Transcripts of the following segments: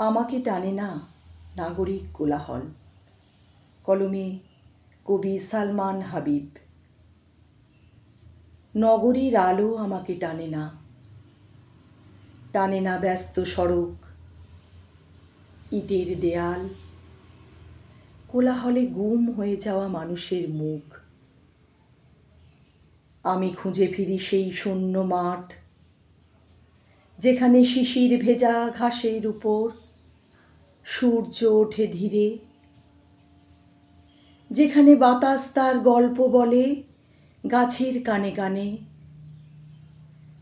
আমাকে টানে না নাগরিক কোলাহল। কলমে কবি সালমান হাবিব। নগরীর আলো আমাকে টানে না, টানে না ব্যস্ত সড়ক, ইটের দেয়াল, কোলাহলে গুম হয়ে যাওয়া মানুষের মুখ। আমি খুঁজে ফিরি সেই শূন্য মাঠ, যেখানে শিশির ভেজা ঘাসের উপর সূর্য ওঠে ধীরে, যেখানে বাতাস তার গল্প বলে গাছের কানে কানে,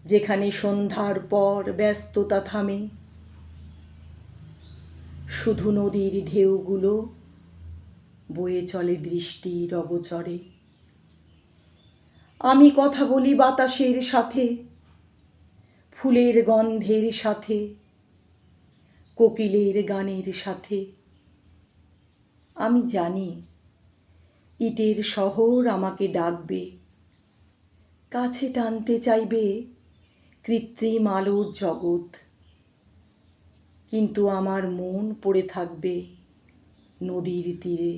যেখানে সন্ধ্যার পর ব্যস্ততা থামে, শুধু নদীর ঢেউগুলো বয়ে চলে দৃষ্টির অগোচরে। আমি কথা বলি বাতাসের সাথে, ফুলের গন্ধের সাথে, কোকিলের গানের সাথে। আমি জানি ইটের শহর আমাকে ডাকবে, কাছে টানতে চাইবে কৃত্রিম আলোর জগৎ, কিন্তু আমার মন পড়ে থাকবে নদীর তীরে,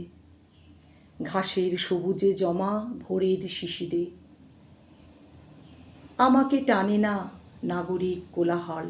ঘাসের সবুজে জমা ভোরের শিশিরে। আমাকে টানে না নাগরিক কোলাহল।